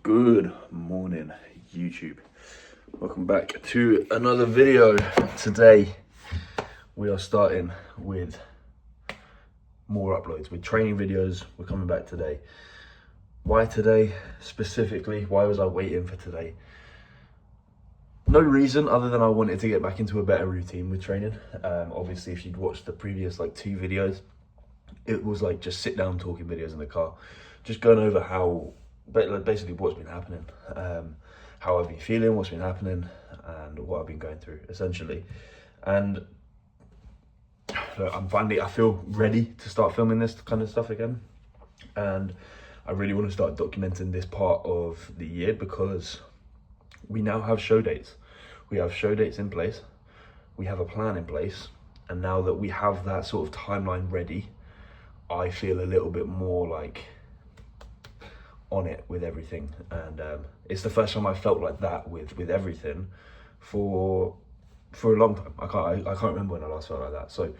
Good morning, YouTube. Welcome back to another video. Today we are starting with more uploads with training videos. We're coming back today. Why today specifically? Why was I waiting for today? No reason other than I wanted to get back into a better routine with training. Obviously, if you'd watched the previous two videos, it was like just sit down talking videos in the car, just going over how basically what's been happening, how I've been feeling, what's been happening, and what I've been going through essentially. And look, I feel ready to start filming this kind of stuff again, and I really want to start documenting this part of the year because we now have show dates. We have show dates in place, we have a plan in place, and now that we have that sort of timeline ready, I feel a little bit more like on it with everything. And it's the first time I felt like that with everything for a long time. I can't remember when I last felt like that. So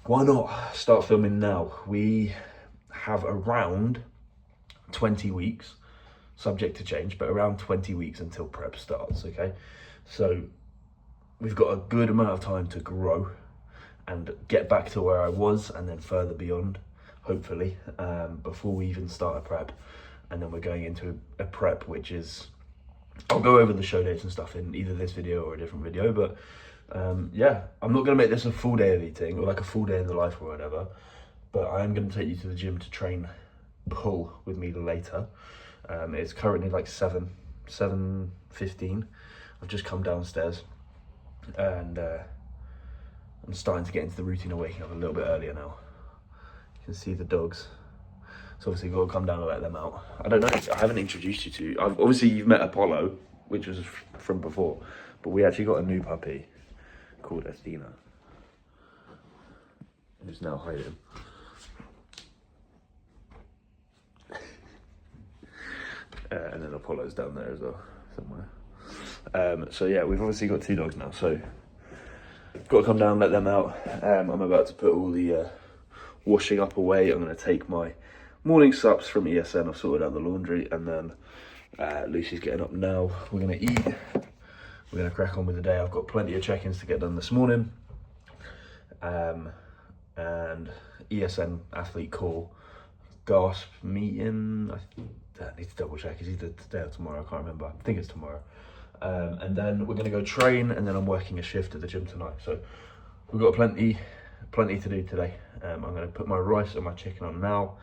why not start filming now? We have around 20 weeks, subject to change, but around 20 weeks until prep starts, okay? So we've got a good amount of time to grow and get back to where I was and then further beyond, hopefully, before we even start a prep. And then we're going into a prep, which is, I'll go over the show dates and stuff in either this video or a different video, but yeah, I'm not gonna make this a full day of eating or like a full day in the life or whatever, but I am gonna take you to the gym to train pull with me later. It's currently like 7:15. I've just come downstairs and I'm starting to get into the routine of waking up a little bit earlier now. You can see the dogs. So obviously you've got to come down and let them out. I don't know, I haven't introduced you to, obviously you've met Apollo, which was from before, but we actually got a new puppy called Athena, who's now hiding. And then Apollo's down there as well, somewhere. So yeah, we've obviously got two dogs now, so got to come down, let them out. I'm about to put all the washing up away. I'm going to take my morning sups from ESN. I've sorted out the laundry, and then Lucy's getting up now. We're going to eat. We're going to crack on with the day. I've got plenty of check-ins to get done this morning. And ESN athlete call, GASP meeting. I need to double check. It's either today or tomorrow. I can't remember. I think it's tomorrow. And then we're going to go train, and then I'm working a shift at the gym tonight. So we've got plenty to do today. I'm going to put my rice and my chicken on now,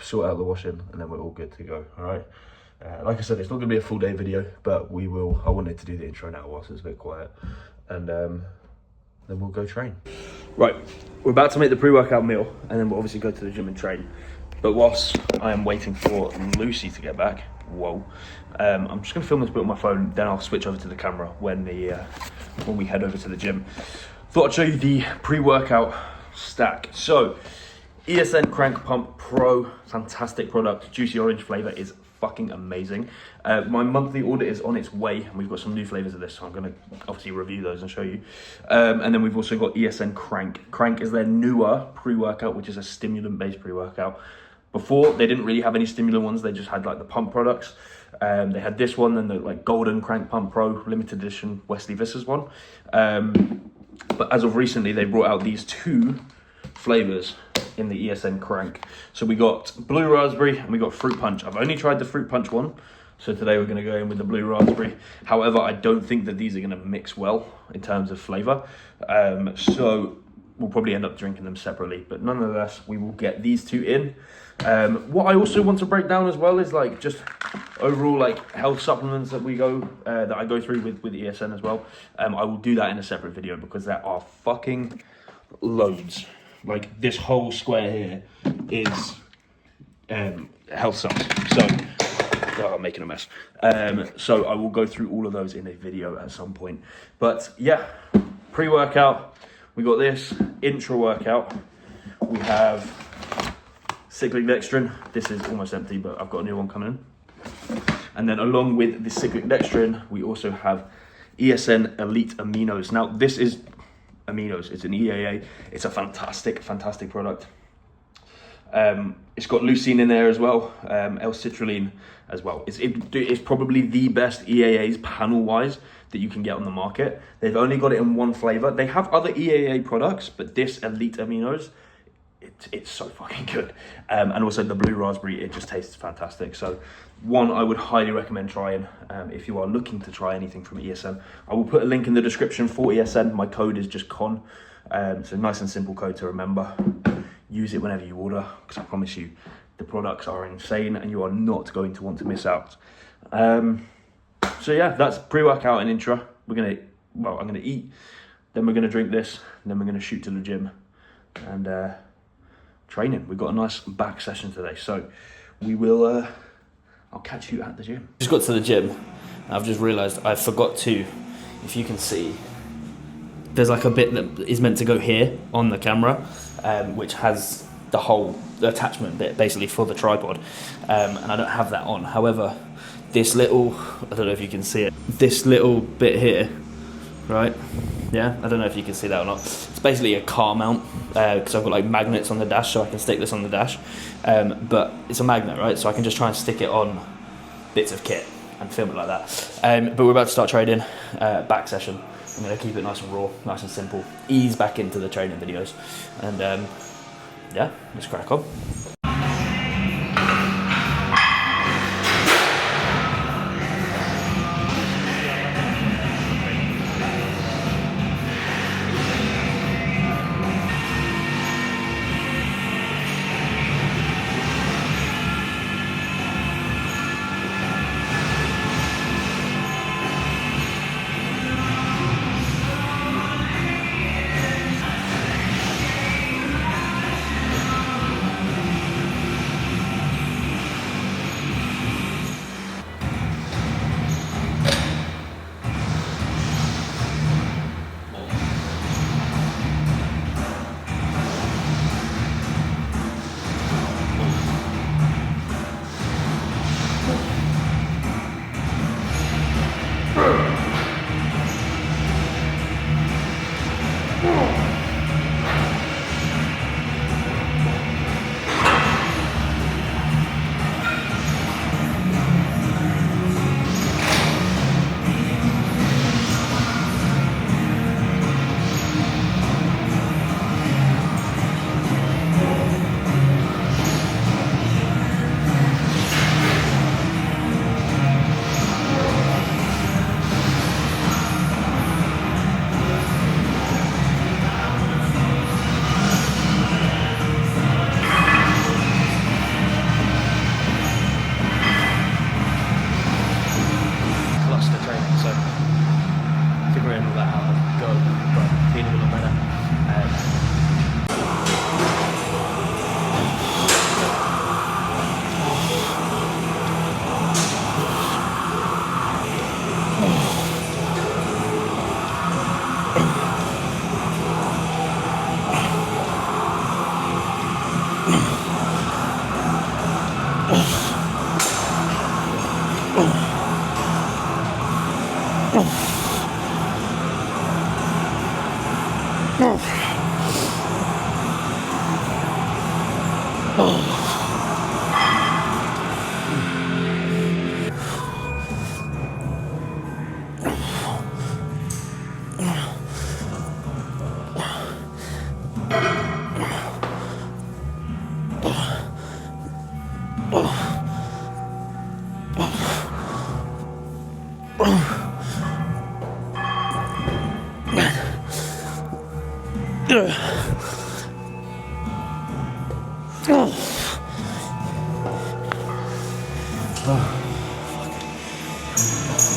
sort out the washing, and then we're all good to go. All right. Like I said, it's not going to be a full day video, but we will. I wanted to do the intro now whilst it's a bit quiet, and then we'll go train. Right, we're about to make the pre-workout meal, and then we'll obviously go to the gym and train. But whilst I am waiting for Lucy to get back, I'm just going to film this bit on my phone. Then I'll switch over to the camera when we head over to the gym. Thought I'd show you the pre-workout stack. So, ESN Crank Pump Pro, fantastic product. Juicy orange flavor is fucking amazing. My monthly order is on its way, and we've got some new flavors of this, so I'm going to obviously review those and show you. And then we've also got ESN Crank. Crank is their newer pre-workout, which is a stimulant-based pre-workout. Before, they didn't really have any stimulant ones. They just had like the pump products. They had this one and the Golden Crank Pump Pro limited edition Wesley Vissers one. But as of recently, they brought out these two flavors in the ESN Crank. So we got blue raspberry and we got fruit punch. I've only tried the fruit punch one, so today we're going to go in with the blue raspberry. However, I don't think that these are going to mix well in terms of flavor. So we'll probably end up drinking them separately, but nonetheless, we will get these two in. What I also want to break down as well is just overall health supplements that I go through with ESN as well. I will do that in a separate video because there are fucking loads. This whole square here is health subs. So I'm making a mess. So I will go through all of those in a video at some point. But yeah, pre-workout, we got this intra workout. We have cyclic dextrin. This is almost empty, but I've got a new one coming in. And then along with the cyclic dextrin, we also have ESN Elite Aminos. Now this is aminos, it's an EAA. It's a fantastic product. It's got leucine in there as well, L-citrulline as well. It's probably the best EAAs panel-wise that you can get on the market. They've only got it in one flavor. They have other EAA products, but this Elite Aminos, it's so fucking good. And also the blue raspberry, it just tastes fantastic. So one I would highly recommend trying if you are looking to try anything from ESN. I will put a link in the description for ESN. My code is just CON. It's a nice and simple code to remember. Use it whenever you order, because I promise you, the products are insane and you are not going to want to miss out. So yeah, that's pre-workout and intra. I'm gonna eat, then we're gonna drink this, and then we're gonna shoot to the gym and training. We've got a nice back session today, so we will. I'll catch you at the gym. Just got to the gym, and I've just realised I forgot to. If you can see, there's like a bit that is meant to go here on the camera, which has the attachment bit basically for the tripod, and I don't have that on. However, this little, I don't know if you can see it, this little bit here, right? Yeah, I don't know if you can see that or not. It's basically a car mount, because I've got like magnets on the dash, so I can stick this on the dash. But it's a magnet, right? So I can just try and stick it on bits of kit and film it like that. But we're about to start training, back session. I'm gonna keep it nice and raw, nice and simple, ease back into the training videos. And yeah, let's crack on.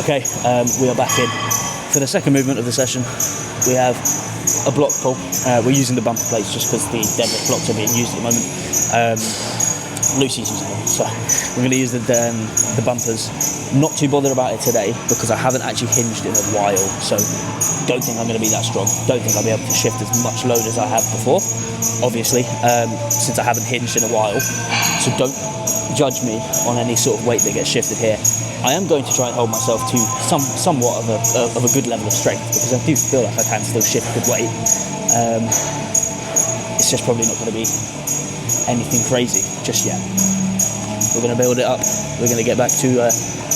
Okay, we are back in. For the second movement of the session, we have a block pull. We're using the bumper plates just because the deadlift blocks are being used at the moment. Lucy's using them, so we're going to use the bumpers. Not too bothered about it today because I haven't actually hinged in a while, so don't think I'm going to be that strong. Don't think I'll be able to shift as much load as I have before, obviously, since I haven't hinged in a while. So don't judge me on any sort of weight that gets shifted here. I am going to try and hold myself to somewhat of a good level of strength because I do feel like I can still shift good weight. It's just probably not going to be anything crazy just yet. We're going to build it up. We're going to get back to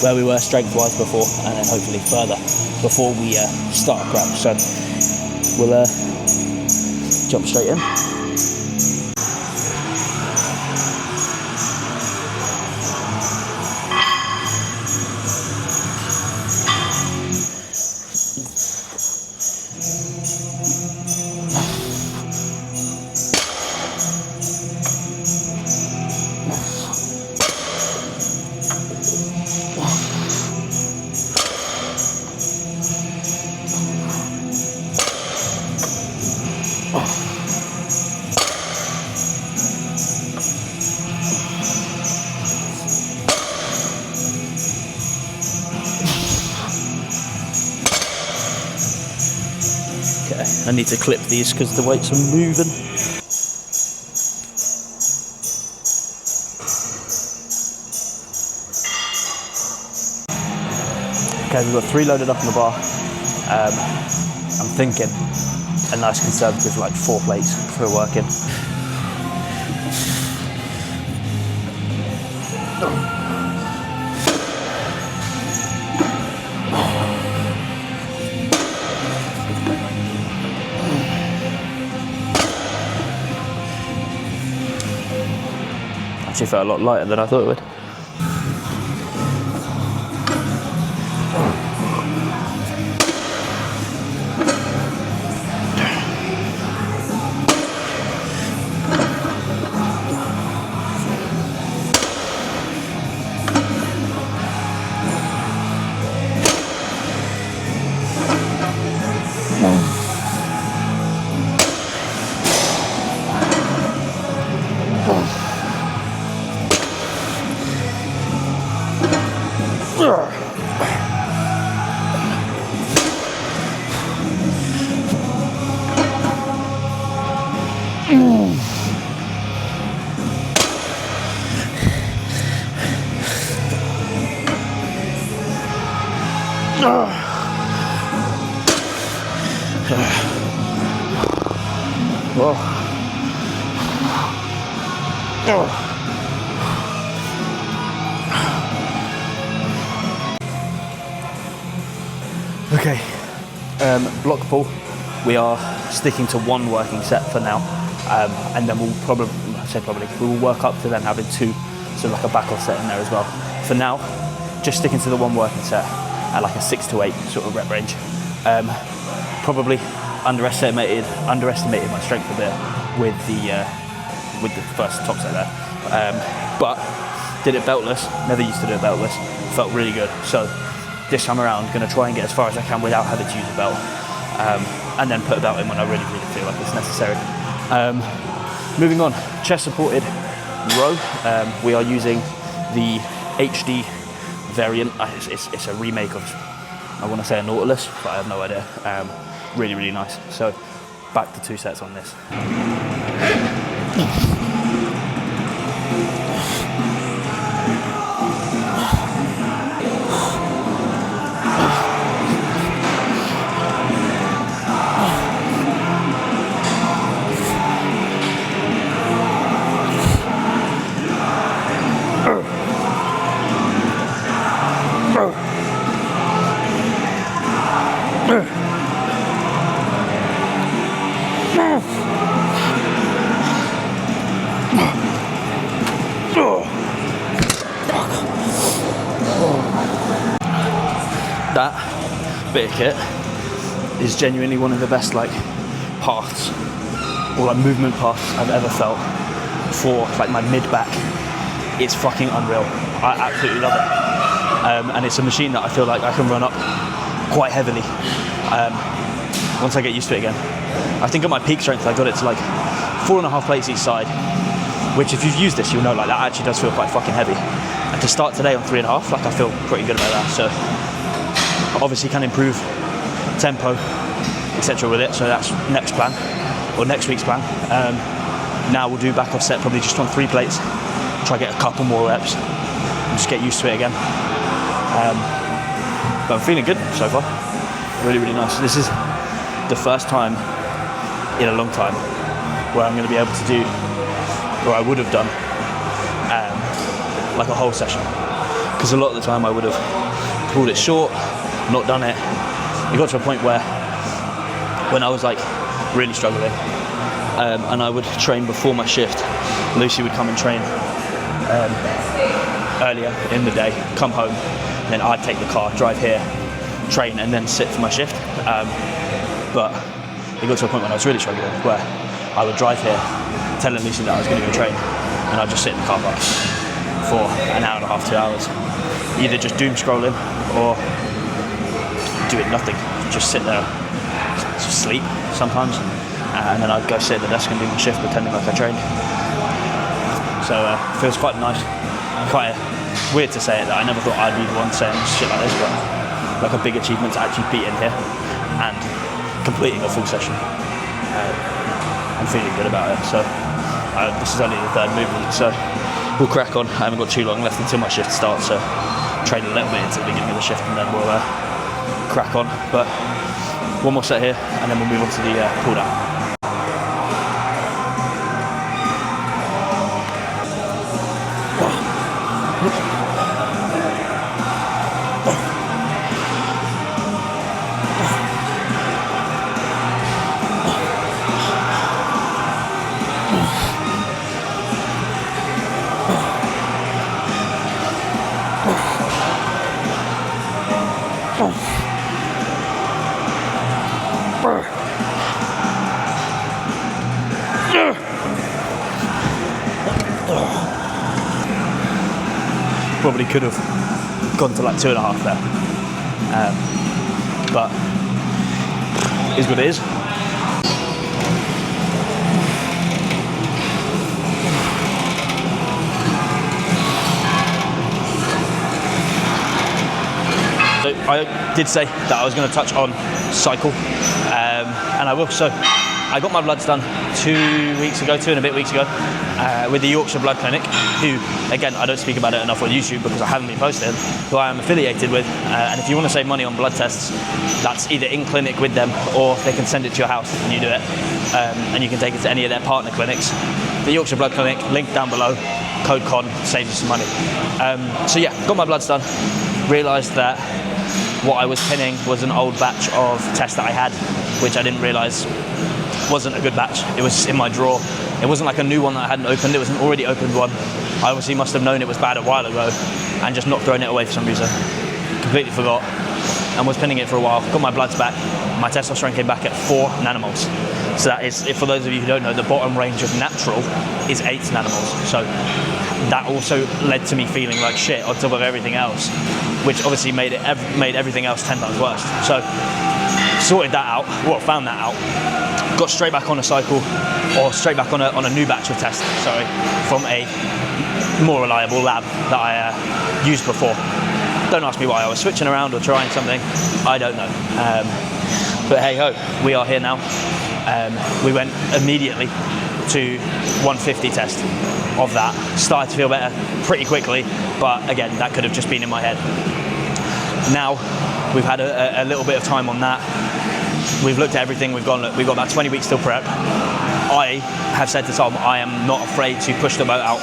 where we were strength-wise before, and then hopefully further before we start a prep. So we'll jump straight in. I need to clip these because the weights are moving. Okay, we've got 3 loaded up on the bar. I'm thinking a nice conservative like 4 plates for working. Actually felt a lot lighter than I thought it would. Okay, block pull, we are sticking to 1 working set for now, and then we'll we will work up to then having 2, so like a back off set in there as well. For now, just sticking to the 1 working set at like a 6 to 8 sort of rep range. Probably underestimated my strength a bit with the first top set there, but did it beltless. Never used to do it beltless. Felt really good. So this time around, going to try and get as far as I can without having to use a belt, and then put a belt in when I really feel like it's necessary. Moving on, chest supported row. We are using the HD variant. It's a remake of, I want to say a Nautilus, but I have no idea. Really nice. So back to 2 sets on this. That bit of kit is genuinely one of the best like paths or like movement paths I've ever felt for like my mid back. It's fucking unreal. I absolutely love it, and it's a machine that I feel like I can run up quite heavily once I get used to it again. I think at my peak strength I got it to like 4.5 plates each side, which if you've used this you'll know like that actually does feel quite fucking heavy. And to start today on 3.5, like I feel pretty good about that. So obviously can improve tempo, etc. with it. So that's next plan, or next week's plan. Now we'll do back off set probably just on 3 plates. Try to get a couple more reps and just get used to it again. But I'm feeling good so far. Really nice. This is the first time in a long time where I'm going to be able to do or I would have done like a whole session, because a lot of the time I would have pulled it short, not done it. It got to a point where when I was like really struggling, and I would train before my shift, Lucy would come and train earlier in the day, come home, and then I'd take the car, drive here, train, and then sit for my shift. But it got to a point when I was really struggling where I would drive here, telling Lucy that I was going to go train, and I'd just sit in the car park for an hour and a half, 2 hours, either just doom scrolling or doing nothing, just sit there, just sleep sometimes, and then I'd go sit at the desk and do my shift pretending like I trained. So it feels quite nice, quite weird to say it, that I never thought I'd be the one saying shit like this, but like a big achievement to actually be in here and completing a full session. I'm feeling good about it. So this is only the third movement, so we'll crack on. I haven't got too long left until my shift starts, so train a little bit into the beginning of the shift and then we'll crack on. But one more set here and then we'll move on to the pull down. Probably could have gone to like 2.5 there, but it is what it is. So I did say that I was going to touch on cycle, and I will. So I got my bloods done 2 weeks ago, 2 and a bit weeks ago, with the Yorkshire Blood Clinic, who, again, I don't speak about it enough on YouTube because I haven't been posting, who I am affiliated with. And if you want to save money on blood tests, that's either in clinic with them or they can send it to your house and you do it. And you can take it to any of their partner clinics. The Yorkshire Blood Clinic, link down below, code CON, saves you some money. So yeah, got my bloods done, realised that what I was pinning was an old batch of tests that I had, which I didn't realise wasn't a good batch. It was in my drawer. It wasn't like a new one that I hadn't opened, it was an already opened one. I obviously must have known it was bad a while ago and just not thrown it away for some reason. Completely forgot and was pinning it for a while. Got my bloods back. My testosterone came back at 4 nanomoles. So that is, for those of you who don't know, the bottom range of natural is 8 nanomoles. So that also led to me feeling like shit on top of everything else, which obviously made everything else 10 times worse. So sorted that out, well, found that out, got straight back on a cycle, or straight back on a new batch of tests, sorry, from a more reliable lab that I used before. Don't ask me why I was switching around or trying something, I don't know. But hey ho, we are here now. We went immediately to 150 test of that. Started to feel better pretty quickly, but again, that could have just been in my head. Now, we've had a little bit of time on that. We've looked at everything, we've got about 20 weeks till prep. I have said to Tom, I am not afraid to push the boat out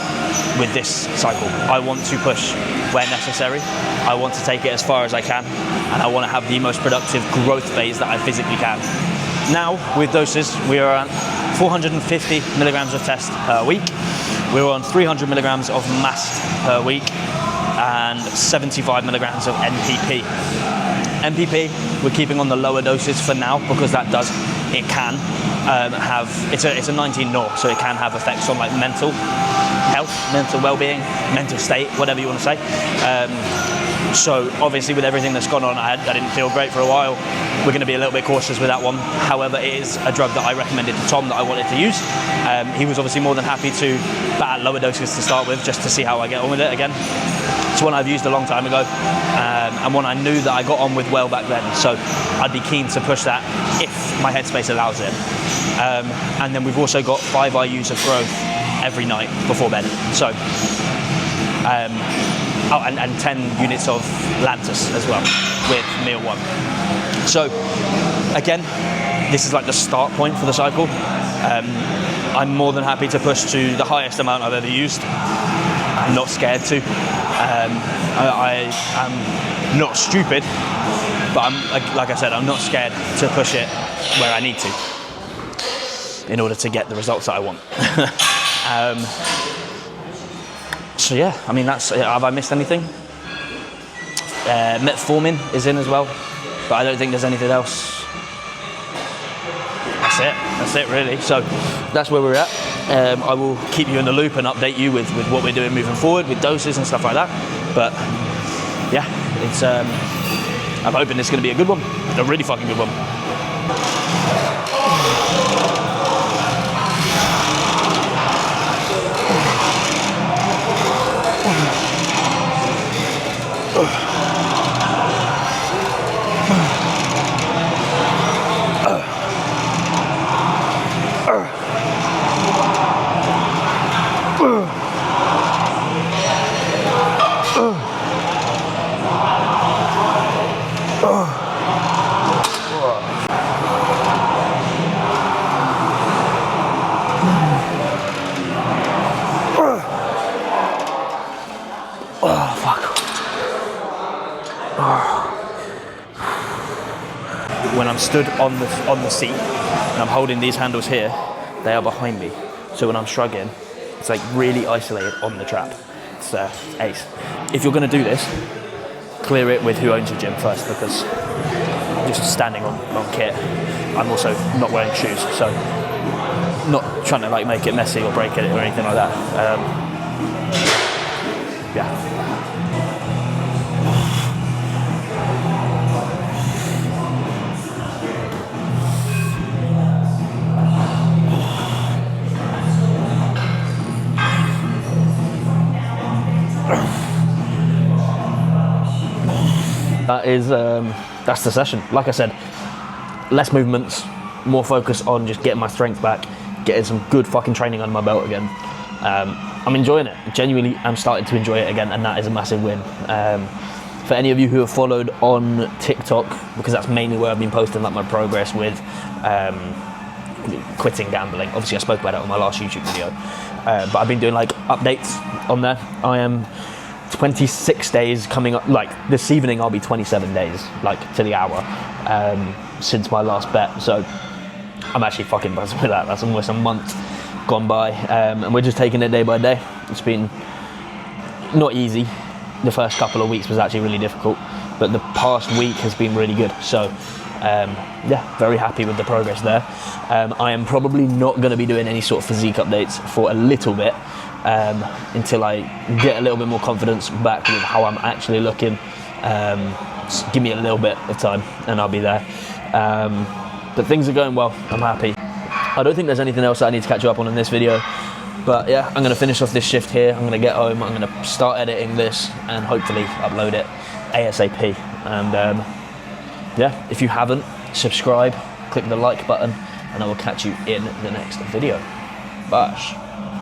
with this cycle. I want to push where necessary. I want to take it as far as I can, and I want to have the most productive growth phase that I physically can. Now, with doses, we are at 450 milligrams of test per week. We're on 300 milligrams of MAST per week and 75 milligrams of NPP. NPP, we're keeping on the lower doses for now because it can have, it's a 19 nor, so it can have effects on like mental health, mental well-being, mental state, whatever you want to say. So obviously with everything that's gone on, I didn't feel great for a while. We're going to be a little bit cautious with that one. However, it is a drug that I recommended to Tom that I wanted to use. He was obviously more than happy to, but at lower doses to start with, just to see how I get on with it again. It's one I've used a long time ago, and one I knew that I got on with well back then, so I'd be keen to push that if my headspace allows it. And then we've also got 5 IUs of growth every night before bed. So, and 10 units of Lantus as well with meal 1. So again, this is like the start point for the cycle. I'm more than happy to push to the highest amount I've ever used. I'm not scared to. I am not stupid, but like I said, I'm not scared to push it where I need to in order to get the results that I want. So yeah, I mean, have I missed anything? Metformin is in as well, but I don't think there's anything else. That's it really. So that's where we're at. I will keep you in the loop and update you with what we're doing moving forward with doses and stuff like that. But yeah, it's I'm hoping it's going to be a good one, a really fucking good one. When I'm stood on the seat and I'm holding these handles here, they are behind me. So when I'm shrugging, it's like really isolated on the trap. It's ace. If you're going to do this, clear it with who owns your gym first, because just standing on kit, I'm also not wearing shoes, so not trying to like make it messy or break it or anything like that. Yeah. That's the session. Like I said, less movements, more focus on just getting my strength back, getting some good fucking training under my belt again. I'm enjoying it. Genuinely, I'm starting to enjoy it again, and that is a massive win. For any of you who have followed on TikTok, because that's mainly where I've been posting like my progress with quitting gambling. Obviously, I spoke about it on my last YouTube video, but I've been doing like updates on there. I am 26 days coming up, like this evening I'll be 27 days, like to the hour, since my last bet. So I'm actually fucking buzzed with that. That's almost a month gone by, and we're just taking it day by day. It's been not easy. The first couple of weeks was actually really difficult, but the past week has been really good. So yeah, very happy with the progress there. I am probably not going to be doing any sort of physique updates for a little bit, until I get a little bit more confidence back with how I'm actually looking. Just give me a little bit of time and I'll be there. But things are going well, I'm happy. I don't think there's anything else that I need to catch you up on in this video, but yeah, I'm going to finish off this shift here. I'm going to get home, I'm going to start editing this and hopefully upload it ASAP. And yeah, if you haven't, subscribe, click the like button, and I will catch you in the next video. Bash.